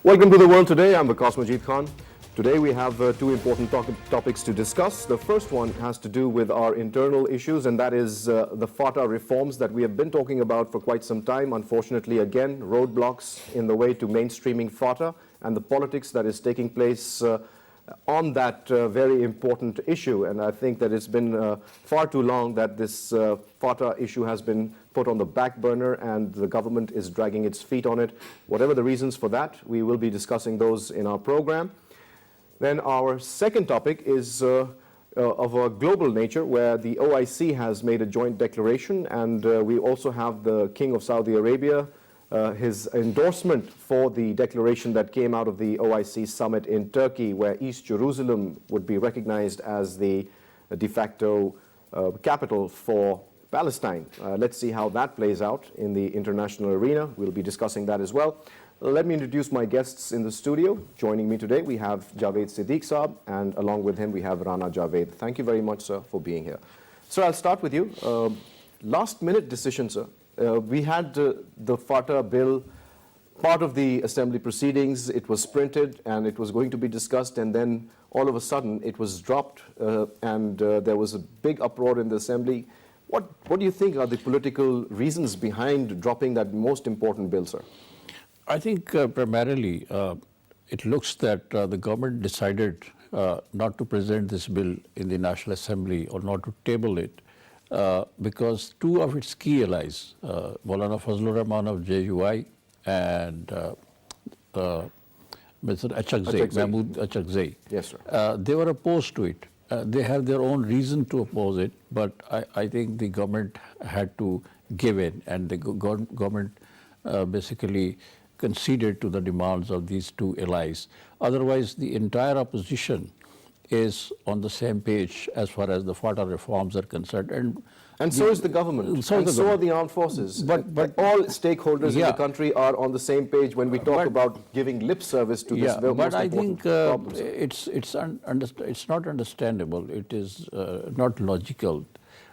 Welcome to The World Today. I'm Waqas Majeed Khan. Today we have two important topics to discuss. The first one has to do with our internal issues, and that is the FATA reforms that we have been talking about for quite some time. Unfortunately, again, roadblocks in the way to mainstreaming FATA and the politics that is taking place on that very important issue. And I think that it's been far too long that this FATA issue has been put on the back burner and the government is dragging its feet on it. Whatever the reasons for that, we will be discussing those in our program. Then our second topic is of a global nature, where the OIC has made a joint declaration, and we also have the King of Saudi Arabia, his endorsement for the declaration that came out of the OIC summit in Turkey, where East Jerusalem would be recognized as the de facto capital for Palestine. Let's see how that plays out in the international arena. We'll be discussing that as well. Let me introduce my guests in the studio. Joining me today, we have Javed Sadiq Saab, and along with him, we have Rana Javed. Thank you very much, sir, for being here. Sir, I'll start with you. Last-minute decision, sir. We had the FATA bill, part of the assembly proceedings. It was printed and it was going to be discussed, and then all of a sudden it was dropped and there was a big uproar in the assembly. What do you think are the political reasons behind dropping that most important bill, sir? I think primarily it looks that the government decided not to present this bill in the National Assembly or not to table it because two of its key allies, Maulana Fazlur Rahman of JUI and Mr. Achakzai, Mahmoud Achakzai. Yes, sir. They were opposed to it. They have their own reason to oppose it, but I think the government had to give in, and the government basically conceded to the demands of these two allies. Otherwise, the entire opposition is on the same page as far as the FATA reforms are concerned. And so is the government, so are the armed forces. But all stakeholders in the country are on the same page when we talk about giving lip service to this very most important problem. It's not understandable. It is not logical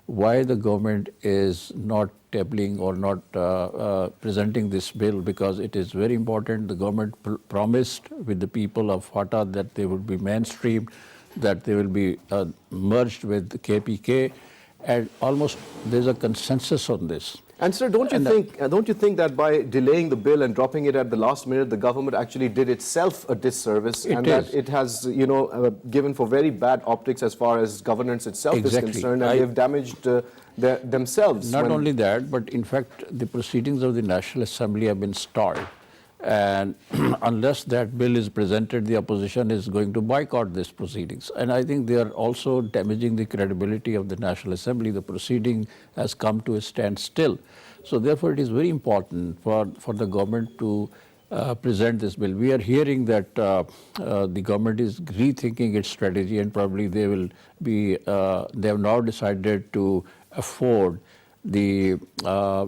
why the government is not tabling or not presenting this bill, because it is very important. The government promised with the people of FATA that they would be mainstreamed, that they will be merged with the KPK, and almost there's a consensus on this. And sir, don't you think that by delaying the bill and dropping it at the last minute, the government actually did itself a disservice, that it has, given for very bad optics as far as governance itself is concerned, and they've damaged themselves. Not only that, but in fact, the proceedings of the National Assembly have been stalled. And unless that bill is presented, the opposition is going to boycott these proceedings. And I think they are also damaging the credibility of the National Assembly. The proceeding has come to a standstill. So therefore, it is very important for the government to present this bill. We are hearing that the government is rethinking its strategy, and probably they will be, they have now decided to afford the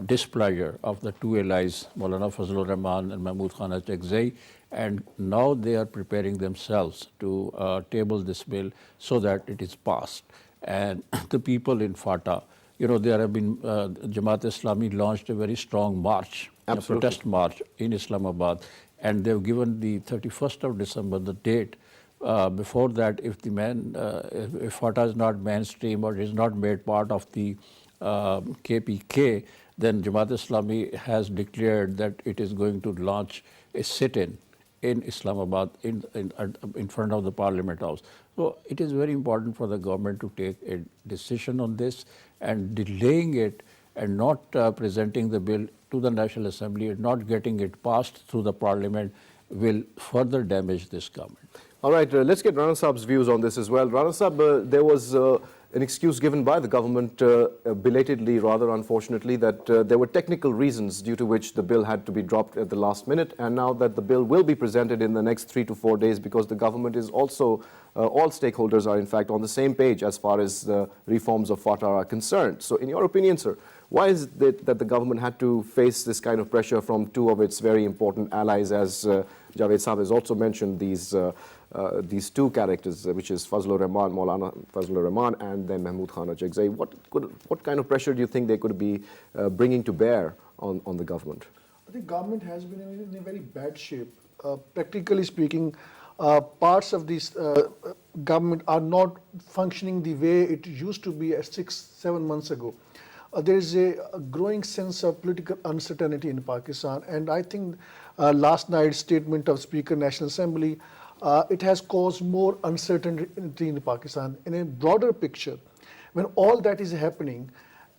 displeasure of the two allies, Maulana Fazlur Rahman and Mahmoud Khan Achakzai, and now they are preparing themselves to table this bill so that it is passed. And the people in FATA, there have been, Jamaat Islami launched a very strong march, a protest march in Islamabad, and they've given the 31st of December the date. Before that, if FATA is not mainstream or is not made part of the KPK, then Jamaat Islami has declared that it is going to launch a sit-in in Islamabad in front of the Parliament House. So it is very important for the government to take a decision on this, and delaying it and not presenting the bill to the National Assembly and not getting it passed through the Parliament will further damage this government. All right, let's get Rana Saab's views on this as well. Rana Saab, there was an excuse given by the government, belatedly rather unfortunately, that there were technical reasons due to which the bill had to be dropped at the last minute, and now that the bill will be presented in the next 3 to 4 days, because the government is also, all stakeholders are in fact on the same page as far as the reforms of FATA are concerned. So in your opinion, sir, why is it that the government had to face this kind of pressure from two of its very important allies, as Javed Saab has also mentioned, these two characters, which is Fazlur Rahman, Maulana Fazlur Rahman, and then Mahmoud Khan Achakzai? What kind of pressure do you think they could be bringing to bear on the government? The government has been in a very bad shape. Practically speaking, parts of this government are not functioning the way it used to be 6, 7 months ago. There is a growing sense of political uncertainty in Pakistan, and I think last night's statement of Speaker National Assembly it has caused more uncertainty in Pakistan. In a broader picture, when all that is happening,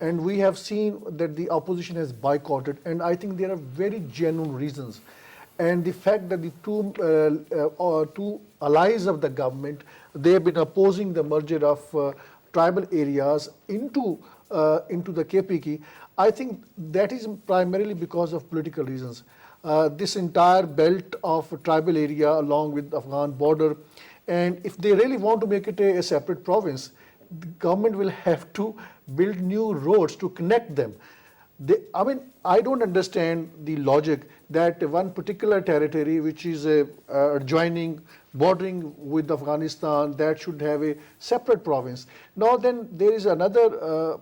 and we have seen that the opposition has boycotted, and I think there are very genuine reasons. And the fact that the two allies of the government, they have been opposing the merger of tribal areas into the KPK, I think that is primarily because of political reasons. This entire belt of tribal area along with the Afghan border, and if they really want to make it a separate province, the government will have to build new roads to connect them. I don't understand the logic that one particular territory which is adjoining, bordering with Afghanistan, that should have a separate province. Now then, there is another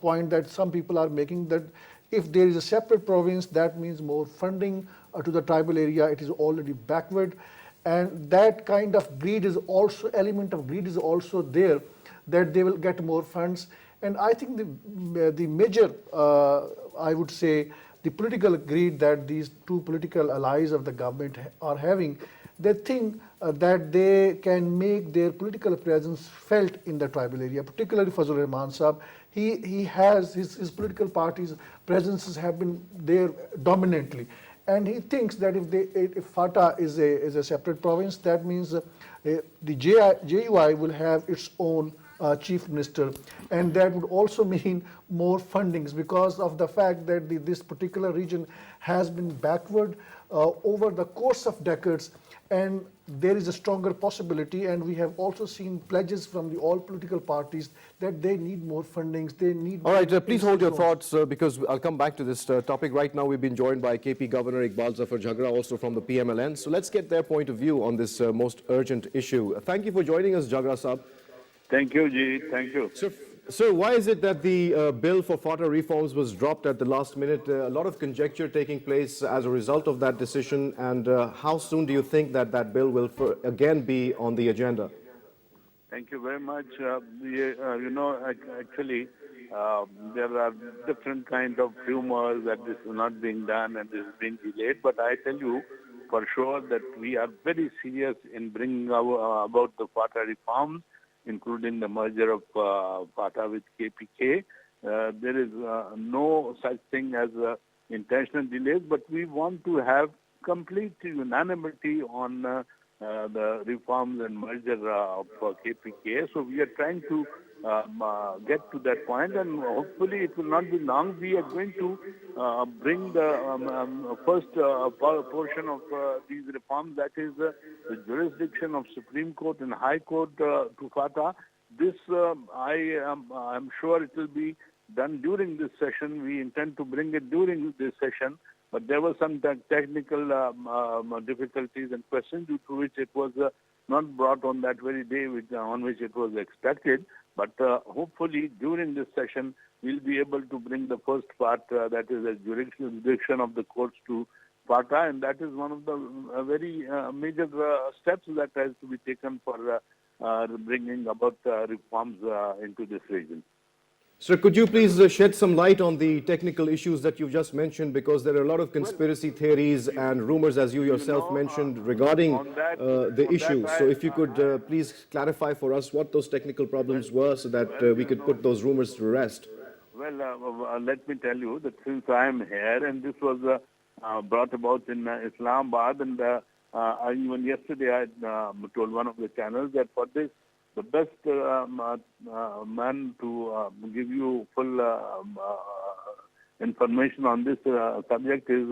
point that some people are making, that if there is a separate province, that means more funding to the tribal area. It is already backward, and that kind of greed is also, element of greed is also there, that they will get more funds. And I think the major, I would say, the political greed that these two political allies of the government are having, they think that they can make their political presence felt in the tribal area, particularly Fazlur Rahman Saab. He has, his political party's presences have been there dominantly. And he thinks that if FATA is a separate province, that means the JUI will have its own chief minister, and that would also mean more fundings, because of the fact that this particular region has been backward over the course of decades, and there is a stronger possibility, and we have also seen pledges from all political parties that they need more fundings, they need... All right, please hold your thoughts because I'll come back to this topic. Right now we've been joined by KP Governor Iqbal Zafar Jhagra, also from the PMLN. So let's get their point of view on this most urgent issue. Thank you for joining us, Jhagra Saab. Thank you, Ji. Thank you. Sir, why is it that the bill for FATA reforms was dropped at the last minute? A lot of conjecture taking place as a result of that decision, and how soon do you think that that bill will again be on the agenda? Thank you very much. Actually, there are different kind of rumors that this is not being done and this is being delayed, but I tell you for sure that we are very serious in bringing about the FATA reforms, including the merger of FATA with KPK. There is no such thing as intentional delays, but we want to have complete unanimity on the reforms and merger of KPK. So we are trying to get to that point, and hopefully it will not be long. We are going to bring the first portion of these reforms, that is the jurisdiction of Supreme Court and High Court to FATA. This, I am sure it will be done during this session. We intend to bring it during this session, but there were some technical difficulties and questions due to which it was not brought on that very day on which it was expected. But hopefully during this session, we'll be able to bring the first part, that is the jurisdiction of the courts to FATA, and that is one of the very major steps that has to be taken for bringing about reforms into this region. Sir, could you please shed some light on the technical issues that you've just mentioned, because there are a lot of conspiracy theories and rumors, as you yourself mentioned, regarding the issue. So if you could please clarify for us what those technical problems were, so that we could put those rumors to rest. Well, let me tell you that since I am here, and this was brought about in Islamabad, and even yesterday I told one of the channels that for this, the best man to give you full information on this subject is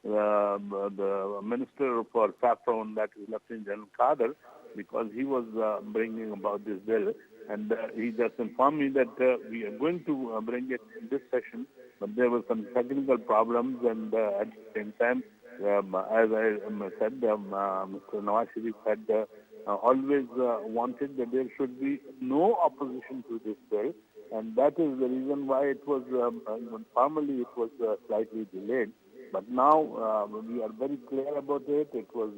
the Minister for Saffron, that is Lieutenant General Kader, because he was bringing about this bill, and he just informed me that we are going to bring it in this session, but there were some technical problems, and at the same time, as I said, Mr. Nawaz Sharif had always wanted that there should be no opposition to this bill, and that is the reason why it was, formally it was slightly delayed. But now we are very clear about it. It was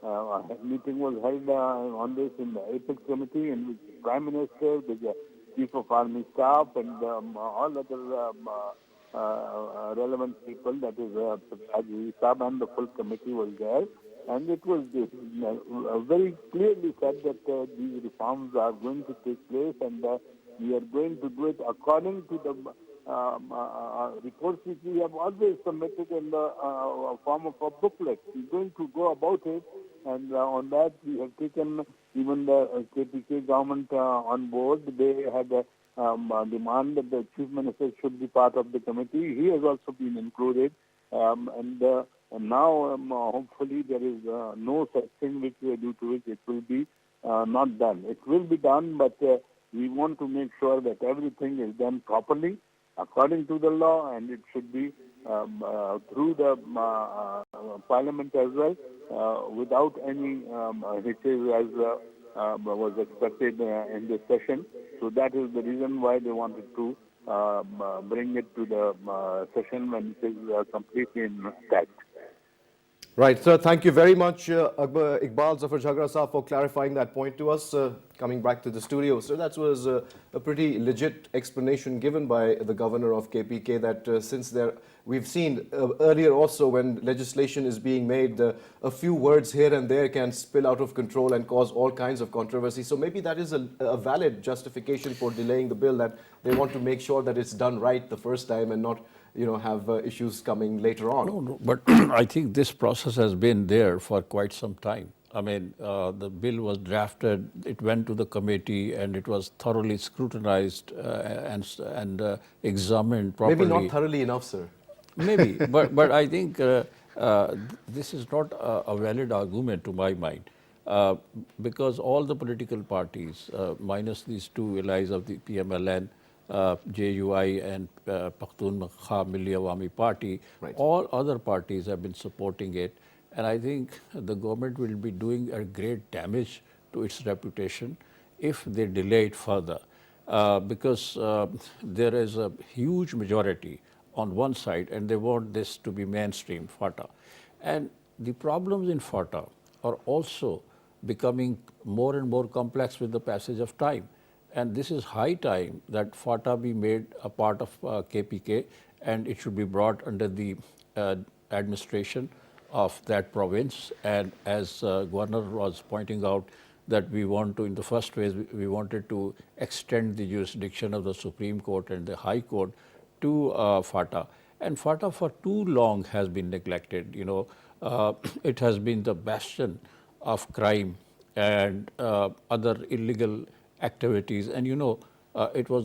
a meeting was held on this in the Apex Committee, in which the Prime Minister, the Chief of Army Staff, and all other relevant people, that is Javeed Saab and the full committee was there. And it was very clearly said that these reforms are going to take place, and we are going to do it according to the reports which we have always submitted in the form of a booklet. We're going to go about it, and on that we have taken even the KPK government on board. They had a demand that the Chief Minister should be part of the committee. He has also been included, and now hopefully there is no such thing which due to which it will be not done. It will be done, but we want to make sure that everything is done properly according to the law, and it should be through the Parliament as well, without any hitches as was expected in this session. So that is the reason why they wanted to bring it to the session when it is completely intact. Right, sir. Thank you very much, Iqbal Zafar Jhagra Saab, for clarifying that point to us. Coming back to the studio, so that was a pretty legit explanation given by the governor of KPK that since there, we've seen earlier also when legislation is being made, a few words here and there can spill out of control and cause all kinds of controversy. So maybe that is a valid justification for delaying the bill, that they want to make sure that it's done right the first time and not have issues coming later on. No, but I think this process has been there for quite some time. I mean, the bill was drafted, it went to the committee, and it was thoroughly scrutinized and examined properly. Maybe not thoroughly enough, sir. Maybe, but I think this is not a valid argument to my mind, because all the political parties, minus these two allies of the PMLN, JUI and Pakhtunkhwa Milli Awami Party, right, all other parties have been supporting it. And I think the government will be doing a great damage to its reputation if they delay it further, because there is a huge majority on one side and they want this to be mainstream, FATA. And the problems in FATA are also becoming more and more complex with the passage of time. And this is high time that FATA be made a part of KPK, and it should be brought under the administration of that province. And as Governor was pointing out, that we want to, in the first phase, we wanted to extend the jurisdiction of the Supreme Court and the High Court to FATA. And FATA for too long has been neglected. It has been the bastion of crime and other illegal activities, and it was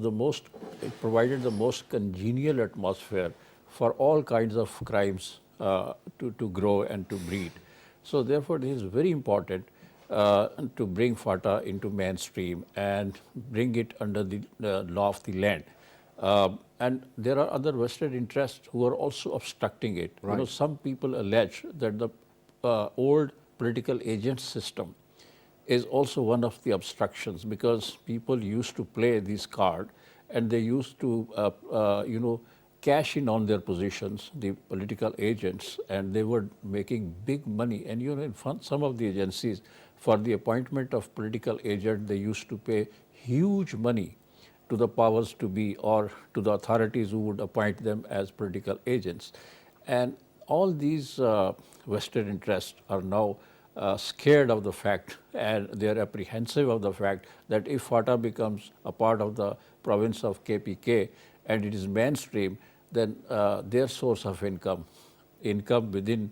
it provided the most congenial atmosphere for all kinds of crimes to grow and to breed. So therefore, it is very important to bring FATA into mainstream and bring it under the law of the land. And there are other vested interests who are also obstructing it. Right. Some people allege that the old political agent system is also one of the obstructions, because people used to play this card and they used to, cash in on their positions, the political agents, and they were making big money. And in some of the agencies, for the appointment of political agent, they used to pay huge money to the powers to be or to the authorities who would appoint them as political agents. And all these vested interests are now scared of the fact, and they are apprehensive of the fact that if FATA becomes a part of the province of KPK and it is mainstream, then their source of income within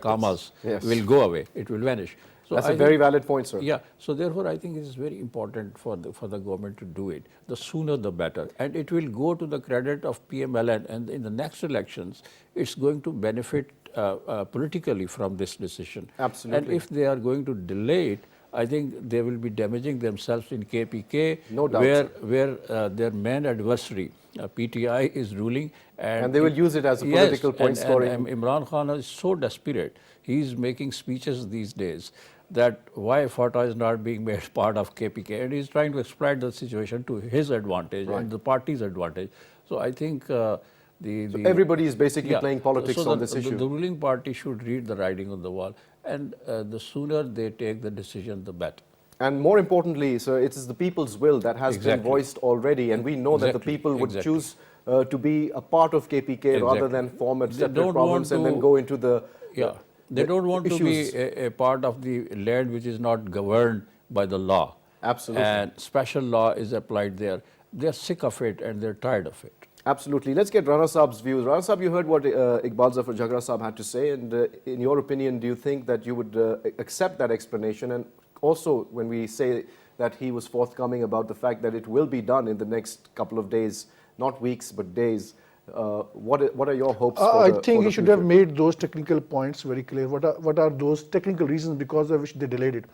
commas, yes, will go away. It will vanish. So that's a very valid point, sir. Yeah. So therefore, I think it is very important for the government to do it. The sooner the better, and it will go to the credit of PMLN. And in the next elections, it's going to benefit politically from this decision. Absolutely. And if they are going to delay it, I think they will be damaging themselves in KPK, no doubt, where their main adversary, PTI, is ruling. And they will use it as a political point scoring. And Imran Khan is so desperate. He is making speeches these days that why FATA is not being made part of KPK, and he is trying to exploit the situation to his advantage, right, and the party's advantage. So I think Everybody is basically playing politics so on this issue. The ruling party should read the writing on the wall, and the sooner they take the decision, the better. And more importantly, sir, it is the people's will that has been voiced already, and we know that the people would choose to be a part of KPK rather than form a separate province and then go into the They don't want issues. to be a part of the land which is not governed by the law. Absolutely. And special law is applied there. They're sick of it and they're tired of it. Absolutely. Let's get Rana Saab's views. Rana Saab, you heard what Iqbal Zafar Jhagra Saab had to say, and in your opinion, do you think that you would accept that explanation? And also, when we say that he was forthcoming about the fact that it will be done in the next couple of days, not weeks, but days, what are your hopes for I the think he should have future? made those technical points very clear. What are those technical reasons because of which they delayed it?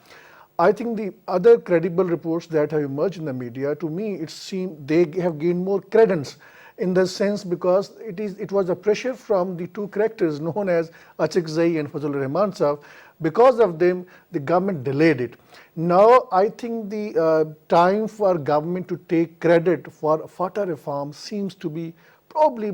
I think the other credible reports that have emerged in the media, to me, it seemed they have gained more credence in the sense because it was a pressure from the two characters known as Achik Zai and Fazlur Rahman Saab. Because of them, the government delayed it. Now, I think the time for government to take credit for FATA reform seems to be probably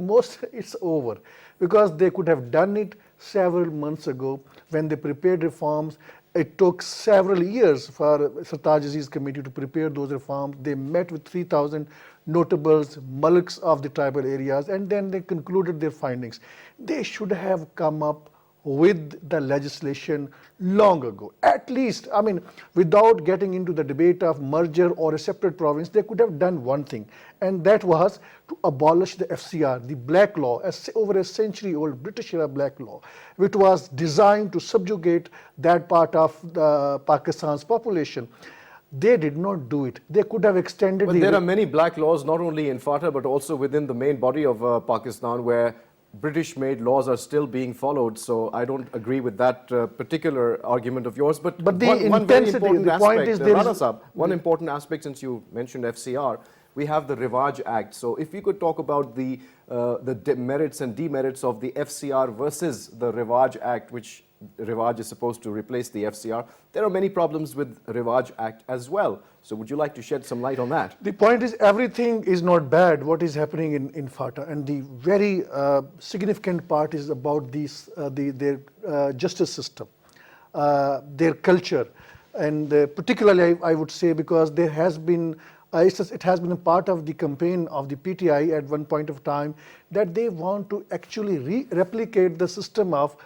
it's over, because they could have done it several months ago when they prepared reforms. It took several years for Sartaj Aziz's committee to prepare those reforms. They met with 3,000 notables, maliks of the tribal areas, and then they concluded their findings. They should have come up with the legislation long ago. At least, I mean, without getting into the debate of merger or a separate province, they could have done one thing, and that was to abolish the FCR, the black law, over a century-old British era black law, which was designed to subjugate that part of Pakistan's population. They did not do it. They could have extended But there are many black laws, not only in FATA, but also within the main body of Pakistan, where British-made laws are still being followed. So I don't agree with that particular argument of yours. But the one very intensity, important the aspect, point is there Rana is- Saab, one important aspect, since you mentioned FCR, we have the Rivaj Act. So if you could talk about the merits and demerits of the FCR versus the Rivaj Act, which Rivaj is supposed to replace the FCR. There are many problems with Rivaj Act as well. So would you like to shed some light on that? The point is, everything is not bad, what is happening in FATA, and the very significant part is about their justice system, their culture, and particularly I would say, because there has been, it has been a part of the campaign of the PTI at one point of time that they want to actually replicate the system of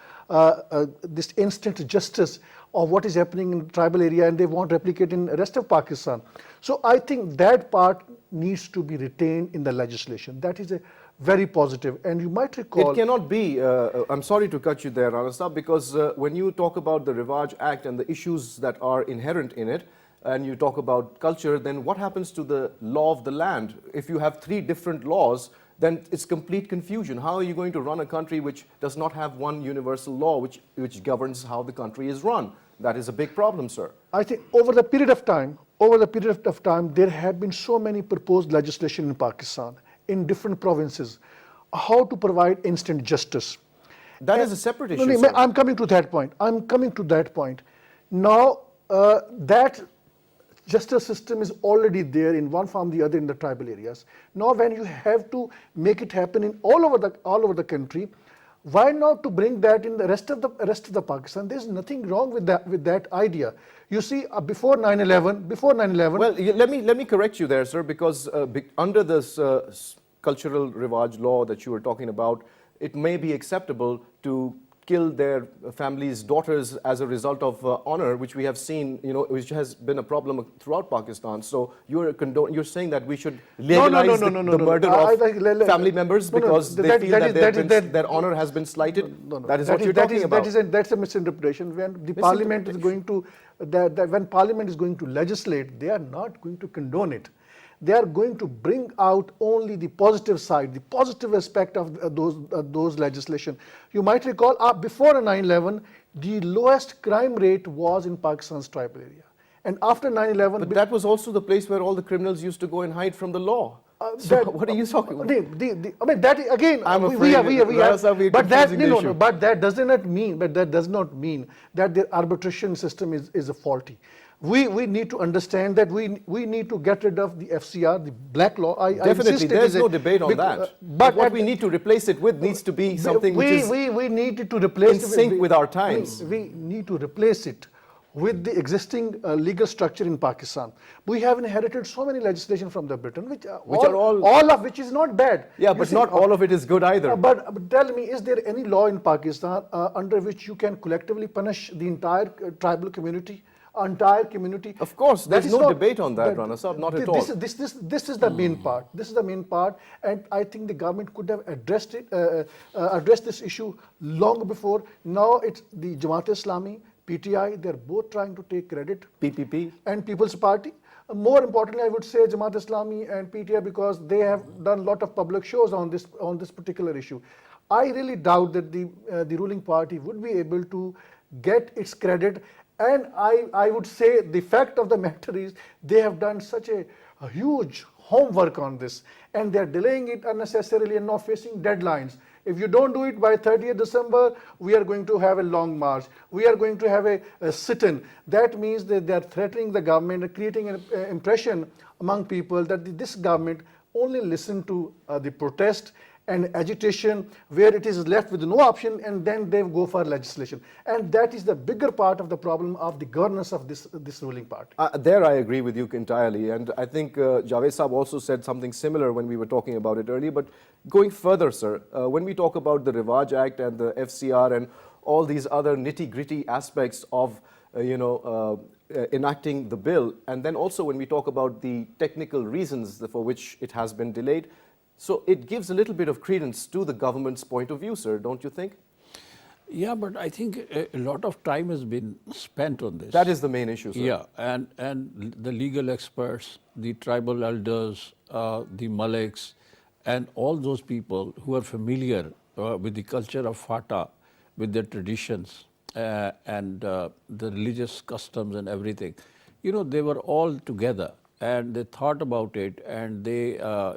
this instant justice of what is happening in the tribal area, and they want to replicate in the rest of Pakistan. So I think that part needs to be retained in the legislation. That is a very positive. And you might recall... It cannot be, I'm sorry to cut you there, Rana Saab, because when you talk about the Rivaj Act and the issues that are inherent in it, and you talk about culture, then what happens to the law of the land? If you have three different laws, then it's complete confusion. How are you going to run a country which does not have one universal law which governs how the country is run? That is a big problem, sir. I think over the period of time, there have been so many proposed legislation in Pakistan, in different provinces, how to provide instant justice. That is a separate issue, No, sir. I'm coming to that point. Now, that justice system is already there in one form or the other in the tribal areas. Now, when you have to make it happen in all over the country, why not to bring that in the rest of the Pakistan? There's nothing wrong with that idea. You see, before 9/11. Well, let me correct you there, sir, because under this cultural Rivaj law that you were talking about, it may be acceptable to kill their families' daughters as a result of honor, which we have seen, which has been a problem throughout Pakistan. So you're saying that we should legalize the murder of family members because they feel that their honor has been slighted? That is what you're talking about. That's a misinterpretation. When the Parliament is going to, when Parliament is going to legislate, they are not going to condone it. They are going to bring out only the positive side, the positive aspect of those legislation. You might recall, before 9/11, the lowest crime rate was in Pakistan's tribal area. And after 9/11... But that was also the place where all the criminals used to go and hide from the law. So what are you talking about? I mean, that again, I'm afraid but that does not mean that their arbitration system is faulty. we need to understand that we need to get rid of the FCR, the black law. I Definitely, insist it there's is no debate on that. But what we need to replace it with needs to be something which is we need to replace in sync with our times. We need to replace it with the existing legal structure in Pakistan. We have inherited so many legislation from the Britain, which are all of which is not bad. Yeah, You but see, not all of it is good either. but tell me, is there any law in Pakistan under which you can collectively punish the entire tribal community? Entire community. Of course, That there's is no not- debate on that, Rana Sahab, not at all. This is the main part. This is the main part, and I think the government could have addressed it, addressed this issue long before. Now it's the Jamaat-e-Islami, PTI. They're both trying to take credit. PPP. And People's Party. More importantly, I would say Jamaat-e-Islami and PTI, because they have done a lot of public shows on this particular issue. I really doubt that the ruling party would be able to get its credit. And I would say the fact of the matter is they have done such a huge homework on this, and they're delaying it unnecessarily and not facing deadlines. If you don't do it by 30th December, we are going to have a long march. We are going to have a sit-in. That means that they're threatening the government and creating an impression among people that this government only listen to the protest and agitation, where it is left with no option, and then they go for legislation. And that is the bigger part of the problem of the governance of this ruling party. There I agree with you entirely, and I think Javed Saab also said something similar when we were talking about it earlier. But going further, sir, when we talk about the Rivaj Act and the FCR and all these other nitty-gritty aspects of enacting the bill, and then also when we talk about the technical reasons for which it has been delayed, so it gives a little bit of credence to the government's point of view, sir, don't you think? Yeah, but I think a lot of time has been spent on this. That is the main issue, sir. Yeah, and the legal experts, the tribal elders, the Maliks, and all those people who are familiar with the culture of FATA, with their traditions and the religious customs and everything, they were all together and they thought about it, and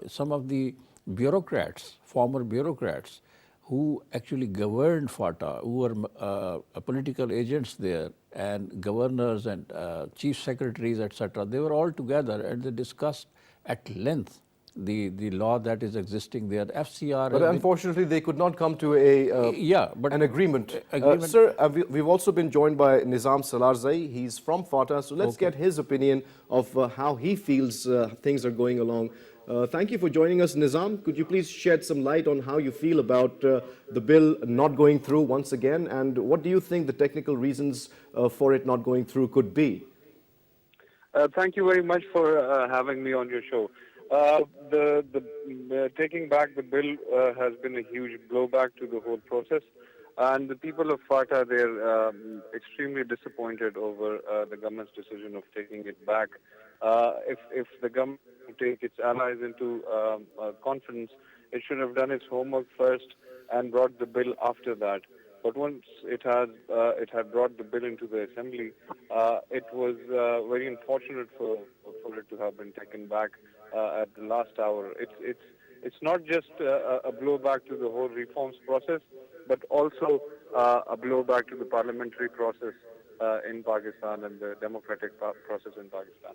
some of the bureaucrats, former bureaucrats, who actually governed FATA, who were political agents there, and governors and chief secretaries, etc. They were all together and they discussed at length the law that is existing there. FCR. But unfortunately, they could not come to an agreement. Sir, we've also been joined by Nizam Salarzai. He's from FATA, so let's get his opinion of how he feels things are going along. Thank you for joining us, Nizam. Could you please shed some light on how you feel about the bill not going through once again, and what do you think the technical reasons for it not going through could be? Thank you very much for having me on your show. The taking back the bill has been a huge blowback to the whole process, and the people of FATA, they're extremely disappointed over the government's decision of taking it back. If the government would take its allies into confidence, it should have done its homework first and brought the bill after that. But once it had brought the bill into the assembly, it was very unfortunate for it to have been taken back at the last hour. It's not just a blowback to the whole reforms process, but also a blowback to the parliamentary process in Pakistan and the democratic process in Pakistan.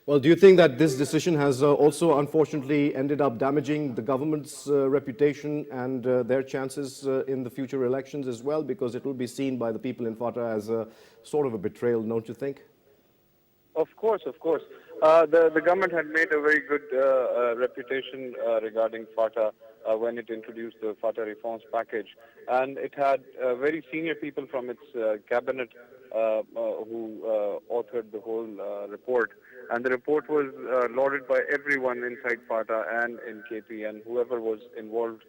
Well, do you think that this decision has also unfortunately ended up damaging the government's reputation and their chances in the future elections as well? Because it will be seen by the people in FATA as a sort of a betrayal, don't you think? Of course, of course. The government had made a very good reputation regarding FATA when it introduced the FATA reforms package. And it had very senior people from its cabinet who authored the whole report. And the report was lauded by everyone inside FATA and in KP, and whoever was involved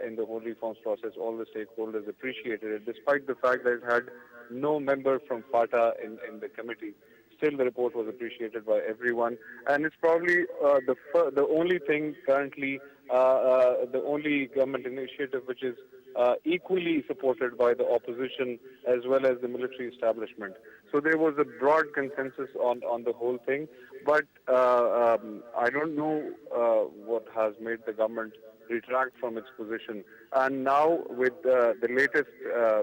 in the whole reforms process. All the stakeholders appreciated it, despite the fact that it had no member from FATA in the committee. Still, the report was appreciated by everyone, and it's probably the only thing currently, the only government initiative which is equally supported by the opposition as well as the military establishment. So there was a broad consensus on the whole thing, but I don't know what has made the government retract from its position. And now with the latest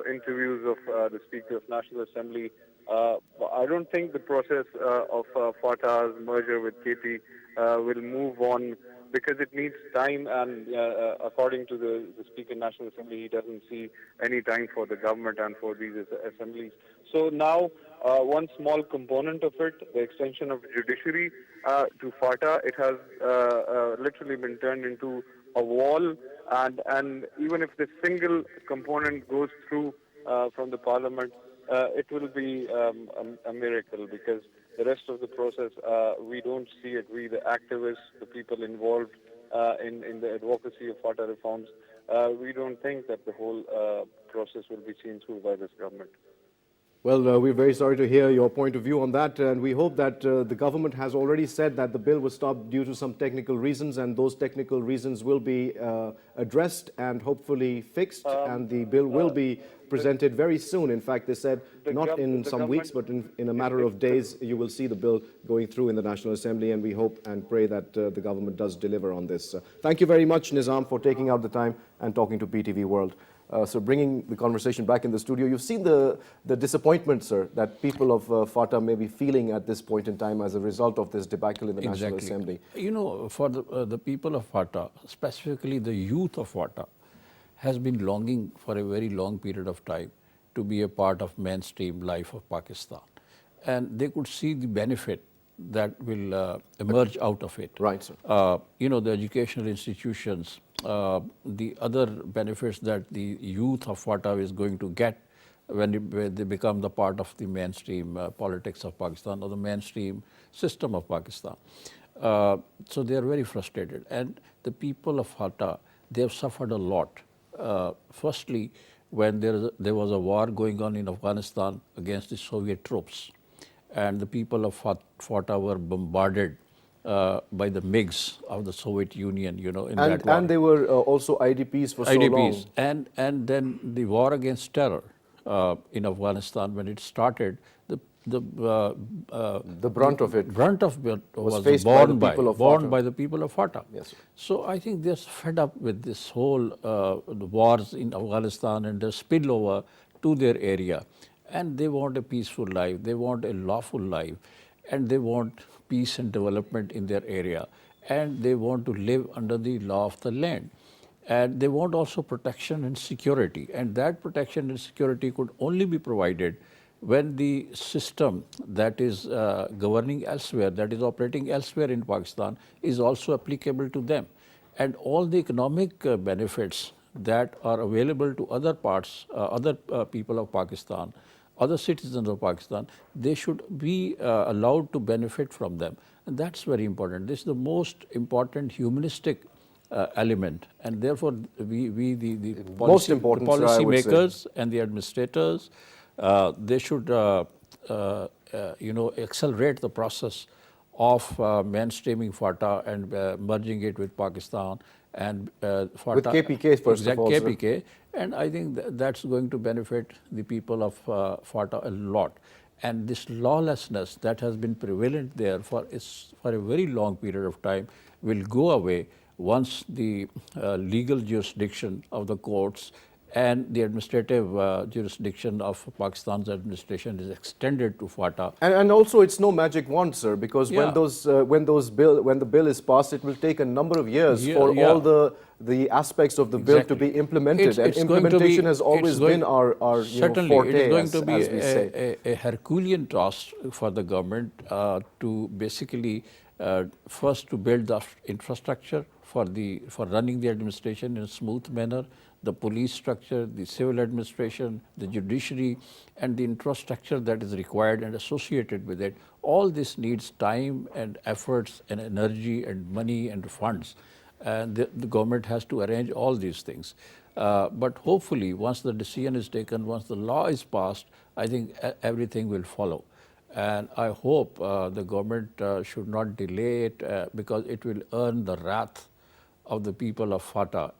interviews of the Speaker of National Assembly, I don't think the process of FATA's merger with KP will move on because it needs time, and according to the Speaker of National Assembly, he doesn't see any time for the government and for these assemblies. So now, one small component of it, the extension of judiciary to FATA, it has literally been turned into a wall, and even if this single component goes through from the parliament, it will be a miracle, because the rest of the process, we don't see it. We, the activists, the people involved in the advocacy of FATA reforms, we don't think that the whole process will be seen through by this government. Well, we're very sorry to hear your point of view on that, and we hope that the government has already said that the bill was stopped due to some technical reasons, and those technical reasons will be addressed and hopefully fixed, and the bill will be presented very soon. In fact, they said not in some weeks, but in a matter of days, you will see the bill going through in the National Assembly, and we hope and pray that the government does deliver on this. Thank you very much, Nizam, for taking out the time and talking to PTV World. So bringing the conversation back in the studio, you've seen the disappointment, sir, that people of FATA may be feeling at this point in time as a result of this debacle in the National Assembly. You know, for the people of FATA, specifically the youth of FATA, has been longing for a very long period of time to be a part of mainstream life of Pakistan. And they could see the benefit that will emerge out of it. Right, sir. You know, the educational institutions, the other benefits that the youth of FATA is going to get when they become the part of the mainstream politics of Pakistan or the mainstream system of Pakistan. So they are very frustrated. And the people of FATA, they have suffered a lot. Firstly, when there was a war going on in Afghanistan against the Soviet troops, and the people of FATA were bombarded by the MiGs of the Soviet Union, you know, in that war. And they were also IDPs for so long. And then the war against terror in Afghanistan, when it started, the brunt of it was faced borne by the people of FATA. Yes, sir. So I think they're fed up with this whole the wars in Afghanistan and the spillover to their area. And they want a peaceful life, they want a lawful life, and they want peace and development in their area. And they want to live under the law of the land. And they want also protection and security. And that protection and security could only be provided when the system that is governing elsewhere, that is operating elsewhere in Pakistan, is also applicable to them. And all the economic benefits that are available to other parts, other people of Pakistan, other citizens of Pakistan, they should be allowed to benefit from them. And that's very important. This is the most important humanistic element. And therefore, the policy makers and the administrators, they should, you know, accelerate the process of mainstreaming FATA and merging it with Pakistan and FATA. With KPK, first of all, KPK. And I think that's going to benefit the people of FATA a lot. And this lawlessness that has been prevalent there for a very long period of time will go away once the legal jurisdiction of the courts and the administrative jurisdiction of Pakistan's administration is extended to FATA. And also, it's no magic wand, sir, because when the bill is passed, it will take a number of years for all the aspects of the bill to be implemented. And implementation has always been our certainly, forte, it is going to as we be say. a Herculean task for the government to basically first to build the infrastructure for running the administration in a smooth manner, the police structure, the civil administration, the judiciary, and the infrastructure that is required and associated with it. All this needs time and efforts and energy and money and funds. And the government has to arrange all these things. But hopefully, once the decision is taken, once the law is passed, I think everything will follow. And I hope the government should not delay it because it will earn the wrath of the people of FATA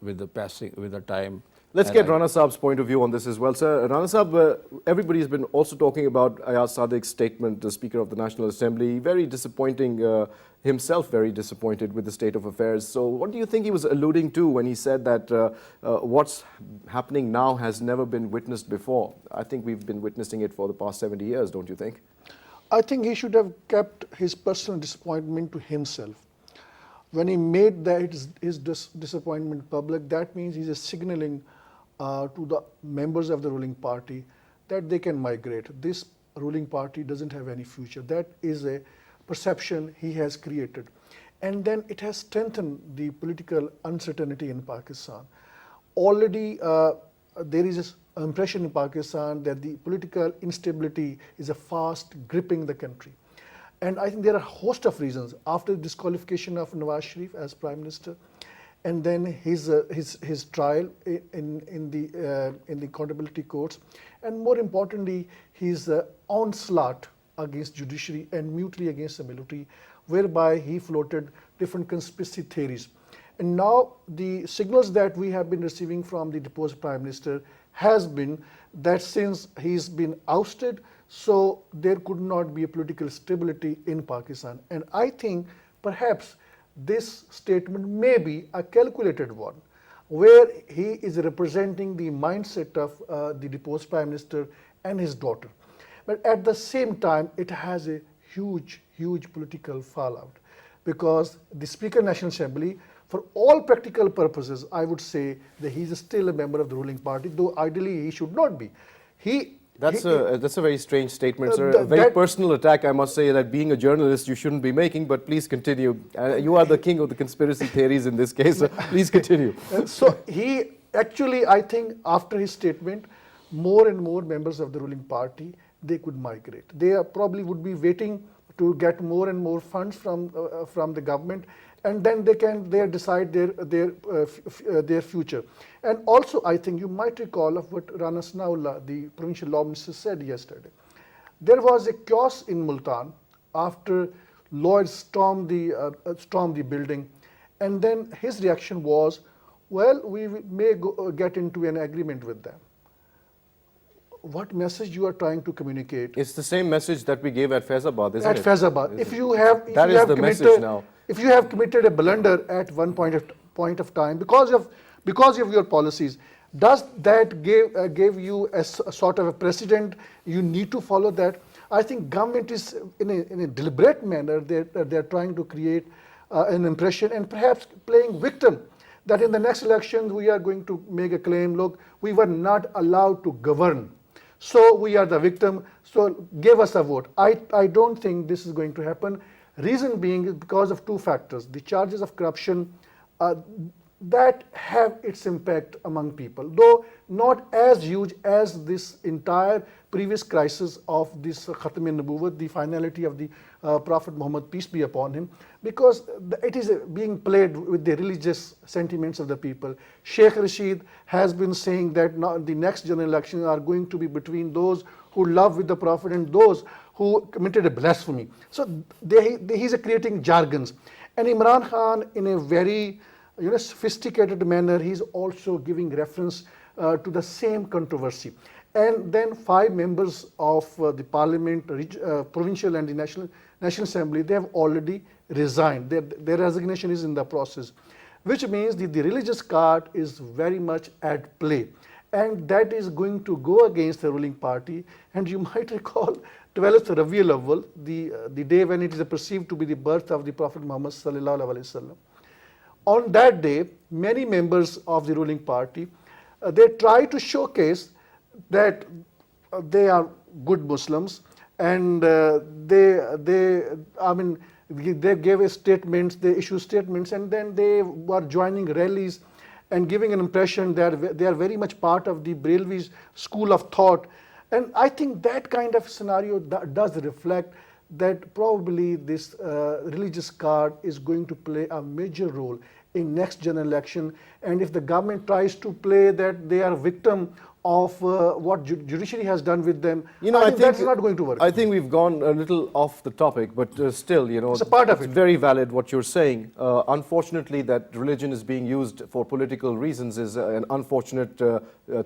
with the time Let's get Rana Saab's point of view on this as well. Sir, Rana Saab, everybody's been also talking about Ayaz Sadiq's statement, the Speaker of the National Assembly, very disappointing, himself very disappointed with the state of affairs. So what do you think he was alluding to when he said that what's happening now has never been witnessed before? I think we've been witnessing it for the past 70 years, don't you think? I think he should have kept his personal disappointment to himself. When he made his disappointment public, that means he's signaling to the members of the ruling party that they can migrate. This ruling party doesn't have any future. That is a perception he has created. And then it has strengthened the political uncertainty in Pakistan. Already there is this impression in Pakistan that the political instability is fast gripping the country. And I think there are a host of reasons. After the disqualification of Nawaz Sharif as Prime Minister, and then his trial in the accountability courts, and more importantly, his onslaught against judiciary and mutiny against the military, whereby he floated different conspiracy theories. And now the signals that we have been receiving from the deposed Prime Minister has been that since he's been ousted, so there could not be a political stability in Pakistan. And I think perhaps this statement may be a calculated one, where he is representing the mindset of the deposed Prime Minister and his daughter. But at the same time, it has a huge political fallout, because the Speaker of the National Assembly, for all practical purposes, I would say that he's still a member of the ruling party, though ideally he should not be. That's a very strange statement, sir. A very personal attack, I must say, that being a journalist you shouldn't be making, but please continue. You are the king of the conspiracy theories in this case, so please continue. So he actually, I think, after his statement, more and more members of the ruling party, they could migrate. They probably would be waiting to get more and more funds from the government, and then they decide their future. And also, I think you might recall of what Rana Sanaullah, the provincial law minister, said yesterday. There was a chaos in Multan after lawyers stormed the building, and then his reaction was, well, we may get into an agreement with them. What message you are trying to communicate? It's the same message that we gave at Faizabad, isn't it? At Faizabad. If you have committed a blunder at one point of time because of your policies, does that give you a sort of a precedent? You need to follow that. I think government is in a deliberate manner they're trying to create an impression and perhaps playing victim, that in the next election we are going to make a claim, look, we were not allowed to govern, so we are the victim, so give us a vote. I don't think this is going to happen. Reason being is because of two factors. The charges of corruption that have its impact among people, though not as huge as this entire previous crisis of this Khatam-e-Nubuwwat, the finality of the Prophet Muhammad, peace be upon him, because it is being played with the religious sentiments of the people. Sheikh Rashid has been saying that the next general elections are going to be between those who love with the Prophet and those who committed a blasphemy. So he's creating jargons. And Imran Khan, in a very sophisticated manner, he's also giving reference to the same controversy. And then 5 members of the parliament, provincial and the National Assembly, they have already resigned. Their resignation is in the process, which means the religious card is very much at play. And that is going to go against the ruling party. And you might recall 12th Rabiul Awwal, the day when it is perceived to be the birth of the Prophet Muhammad sallallahu alaihi wasallam. On that day, many members of the ruling party, they try to showcase that they are good Muslims, and they gave statements, they issue statements, and then they were joining rallies and giving an impression that they are very much part of the Brelvi's school of thought. And I think that kind of scenario does reflect that probably this religious card is going to play a major role in next general election. And if the government tries to play that they are victim of what judiciary has done with them. You know, I think that's not going to work. I think we've gone a little off the topic, but still, you know, It's a part of it. very valid what you're saying. Unfortunately, that religion is being used for political reasons is an unfortunate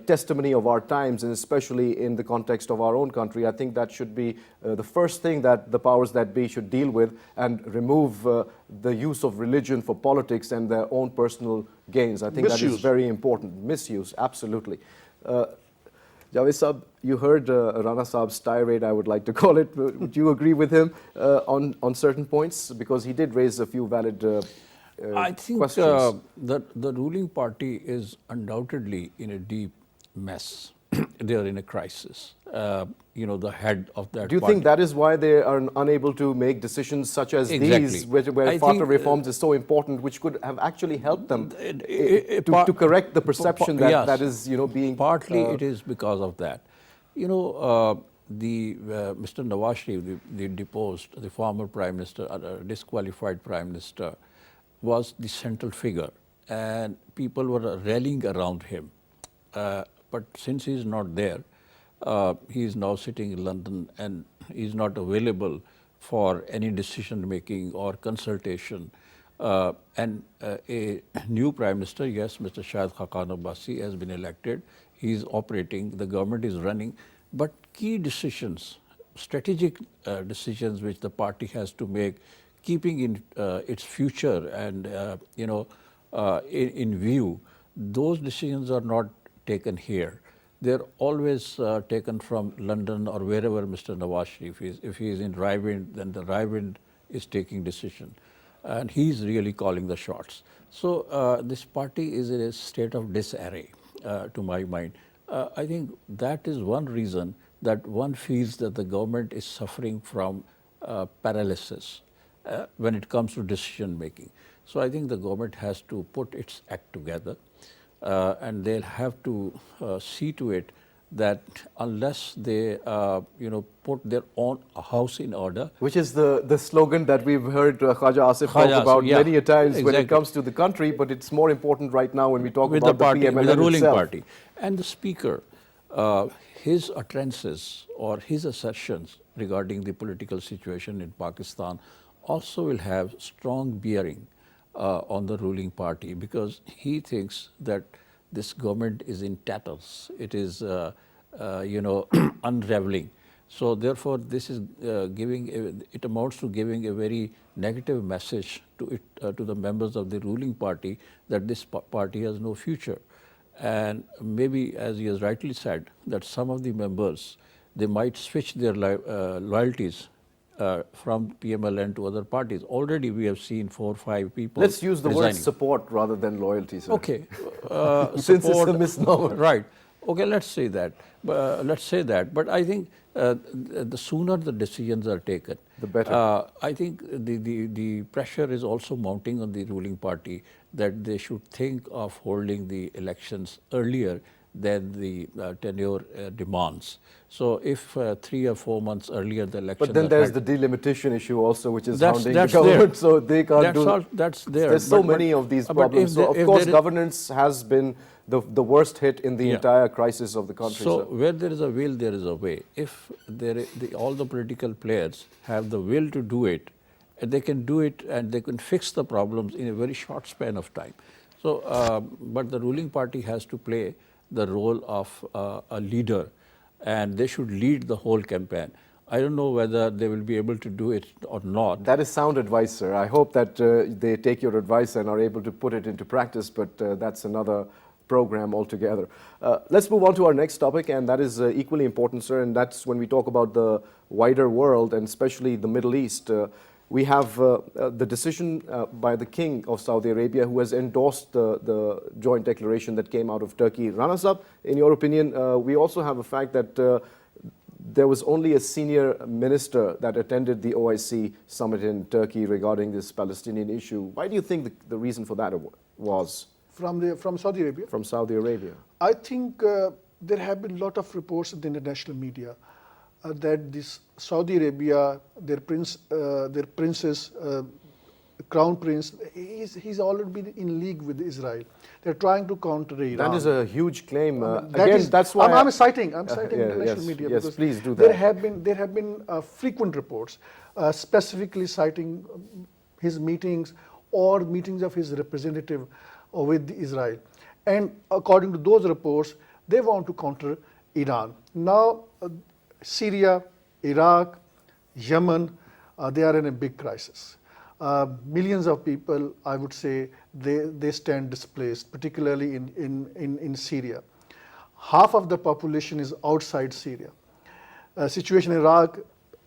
testimony of our times, and especially in the context of our own country. I think that should be the first thing that the powers that be should deal with, and remove the use of religion for politics and their own personal gains. I think that is Misuse. very important. Misuse, absolutely. Javed Saab, you heard Rana Saab's tirade, I would like to call it. Would you agree with him on certain points? Because he did raise a few valid I think questions. that the ruling party is undoubtedly in a deep mess. They are in a crisis. You know, the head of that Do you party. think that is why they are unable to make decisions such as Exactly. these, where I FATA think, reforms is so important, which could have actually helped them par- to correct the perception that, yes. that is, you know, being... Partly it is because of that. You know, Mr. Nawaz Sharif, the deposed, the former Prime Minister, disqualified Prime Minister, was the central figure, and people were rallying around him. But since he is not there, he is now sitting in London, and he is not available for any decision making or consultation. And a new Prime Minister, yes, Mr. Shahid Khaqan Abbasi has been elected. He is operating, the government is running, but key decisions, strategic decisions which the party has to make, keeping in its future and you know, in view, those decisions are not taken here. They're always taken from London or wherever Mr. Nawaz Sharif is. If he is in Rawalpindi, then the Rawalpindi is taking decision, and he's really calling the shots. So this party is in a state of disarray, to my mind. I think that is one reason that one feels that the government is suffering from paralysis when it comes to decision making. So I think the government has to put its act together, and they'll have to see to it that unless they you know, put their own house in order. Which is the slogan that we've heard Khaja Asif talk Khaja about Asif, yeah, many a times when it exactly. comes to the country, but it's more important right now when we talk With about the party, PMLN with the ruling itself. party. And the speaker, his utterances or his assertions regarding the political situation in Pakistan also will have strong bearing on the ruling party, because he thinks that this government is in tatters. It is, you know, unraveling. So therefore, this is it amounts to giving a very negative message to the members of the ruling party that this party has no future. And maybe, as he has rightly said, that some of the members, they might switch their loyalties from PMLN to other parties. Already we have seen 4 or 5 people Let's use the word resigning. support rather than loyalty, sir. Okay. Since it's support- a misnomer. Right. Okay, let's say that. Let's say that. But I think the sooner the decisions are taken, The better. I think the pressure is also mounting on the ruling party that they should think of holding the elections earlier than the tenure demands. So if 3 or 4 months earlier the election. But then there's the delimitation issue also, which is That's- hounding that's the government, there. so they can't That's do... all- that's there. There's so But- many of these but problems. if So, there- of if course, there is- governance has been the worst hit in the Yeah. entire crisis of the country, So sir. where there is a will, there is a way. If all the political players have the will to do it, they can do it and they can fix the problems in a very short span of time. So, but the ruling party has to play the role of a leader, and they should lead the whole campaign. I don't know whether they will be able to do it or not. That is sound advice, sir. I hope that they take your advice and are able to put it into practice, but that's another program altogether. Let's move on to our next topic, and that is equally important, sir, and that's when we talk about the wider world and especially the Middle East. We have the decision by the King of Saudi Arabia, who has endorsed the joint declaration that came out of Turkey. Rana Sahab, in your opinion, we also have a fact that there was only a senior minister that attended the OIC summit in Turkey regarding this Palestinian issue. Why do you think the reason for that was? From Saudi Arabia? From Saudi Arabia. I think there have been a lot of reports in the international media that this Saudi Arabia, their princes, crown prince, he's already been in league with Israel. They're trying to counter Iran. That is a huge claim. That Again, is- that's why I'm citing yeah, international yes, media yes, because please do there that. have been frequent reports specifically citing his meetings or meetings of his representative with Israel, and according to those reports, they want to counter Iran. Now, Syria, Iraq, Yemen, they are in a big crisis. Millions of people, I would say, they stand displaced, particularly in Syria. Half of the population is outside Syria. Situation in Iraq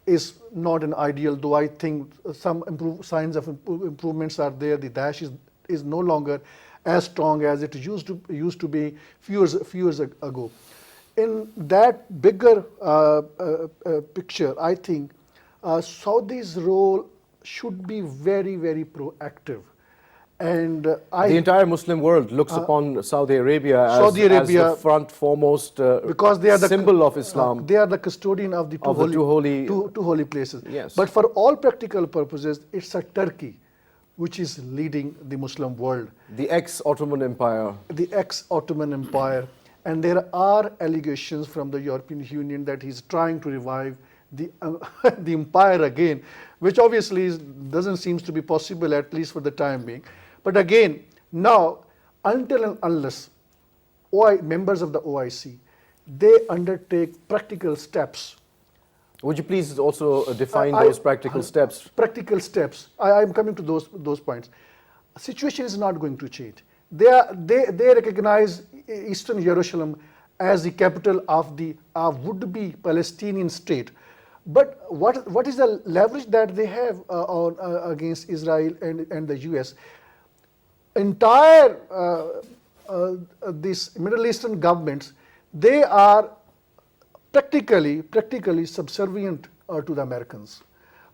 is not an ideal, though I think some signs of improvements are there. The Daesh is no longer as strong as it used to be few years ago. In that bigger picture, I think Saudi's role should be very, very proactive. And The entire Muslim world looks upon Saudi Arabia as the front foremost because they are the symbol of Islam. They are the custodian of the two holy places. Yes. But for all practical purposes, it's a Turkey which is leading the Muslim world. The ex-Ottoman Empire. The ex-Ottoman Empire. And there are allegations from the European Union that he's trying to revive the empire again, which obviously doesn't seem to be possible, at least for the time being. But again, now, until and unless members of the OIC, they undertake practical steps. Would you please also define those practical steps? Practical steps. I'm coming to those points. Situation is not going to change. They recognize Eastern Jerusalem as the capital of the would-be Palestinian state. But what is the leverage that they have against Israel and the US? Entire these Middle Eastern governments, they are practically subservient to the Americans.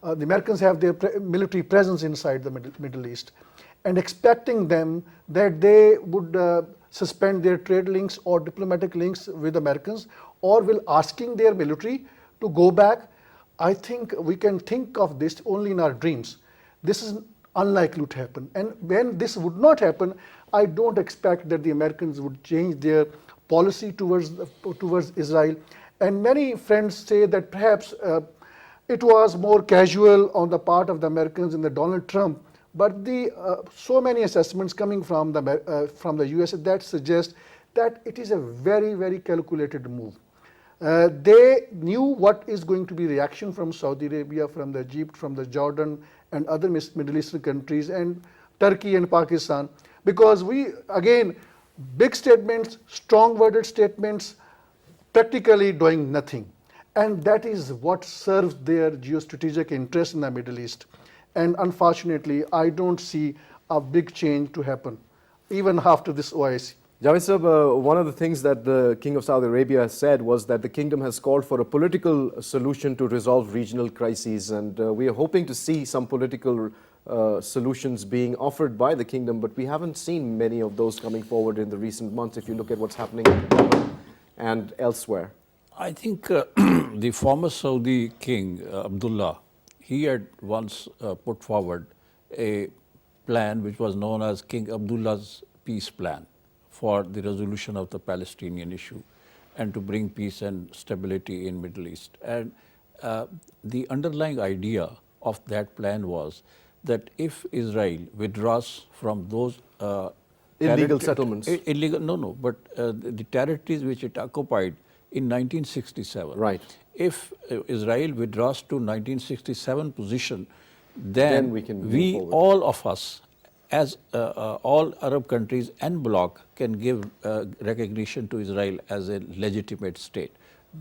The Americans have their military presence inside the Middle East, and expecting them that they would suspend their trade links or diplomatic links with Americans, or will asking their military to go back. I think we can think of this only in our dreams. This is unlikely to happen. And when this would not happen, I don't expect that the Americans would change their policy towards Israel. And many friends say that perhaps it was more casual on the part of the Americans and the Donald Trump. But so many assessments coming from the US that suggest that it is a very, very calculated move. They knew what is going to be reaction from Saudi Arabia, from the Egypt, from the Jordan, and other Middle Eastern countries, and Turkey and Pakistan, because big statements, strong-worded statements, practically doing nothing. And that is what serves their geostrategic interest in the Middle East. And unfortunately, I don't see a big change to happen, even after this OIC. Javed sir, one of the things that the King of Saudi Arabia has said was that the kingdom has called for a political solution to resolve regional crises, and we are hoping to see some political solutions being offered by the kingdom, but we haven't seen many of those coming forward in the recent months if you look at what's happening in Yemen and elsewhere. I think the former Saudi king, Abdullah, he had once put forward a plan which was known as King Abdullah's peace plan for the resolution of the Palestinian issue and to bring peace and stability in Middle East. And the underlying idea of that plan was that if Israel withdraws from those illegal settlements. But the territories which it occupied in 1967. Right. If Israel withdraws to 1967 position, then we can move forward. all of us, as all Arab countries and bloc, can give recognition to Israel as a legitimate state.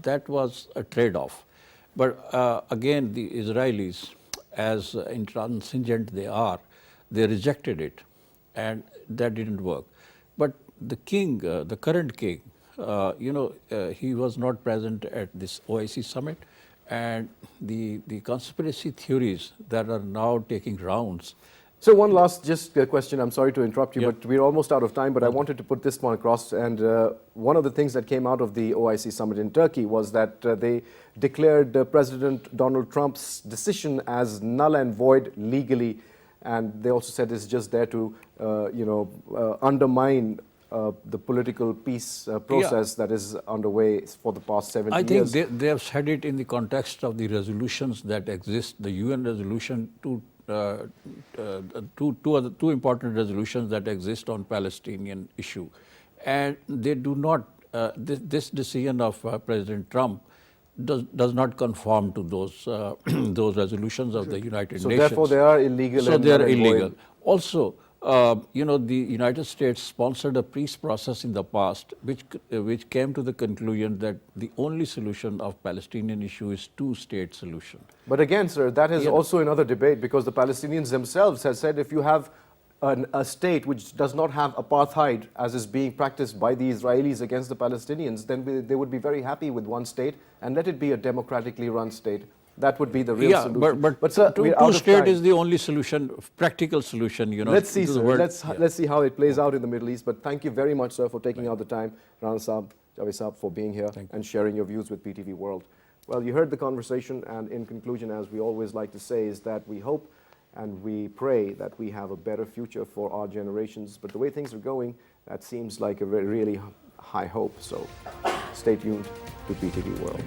That was a trade-off. But again, the Israelis, as intransigent they are, they rejected it, and that didn't work. But the king, the current king, he was not present at this OIC summit, and the conspiracy theories that are now taking rounds. So one last question, I'm sorry to interrupt you, Yeah. but we're almost out of time, but I wanted to put this one across, and one of the things that came out of the OIC summit in Turkey was that they declared President Donald Trump's decision as null and void legally, and they also said it's just there to, undermine the political peace process that is underway for the past 70 I years. think they have said it in the context of the resolutions that exist, the UN resolution, two important resolutions that exist on Palestinian issue. And they do not, this decision of President Trump does not conform to those those resolutions of the United So Nations. therefore they are illegal. So and they are null and illegal. void. Also, the United States sponsored a peace process in the past, which came to the conclusion that the only solution of Palestinian issue is two-state solution. But again, sir, that is also another debate, because the Palestinians themselves have said if you have a state which does not have apartheid as is being practiced by the Israelis against the Palestinians, then they would be very happy with one state and let it be a democratically run state. That would be the real solution. But sir, we're out of two-state time. is the only solution, practical solution, Let's see, to the sir. world. Let's see how it plays out in the Middle East. But thank you very much, sir, for taking out the time. Rana Saab, Javed Saab, for being here and sharing your views with PTV World. Well, you heard the conversation, and in conclusion, as we always like to say, is that we hope and we pray that we have a better future for our generations. But the way things are going, that seems like a really high hope. So stay tuned to PTV World.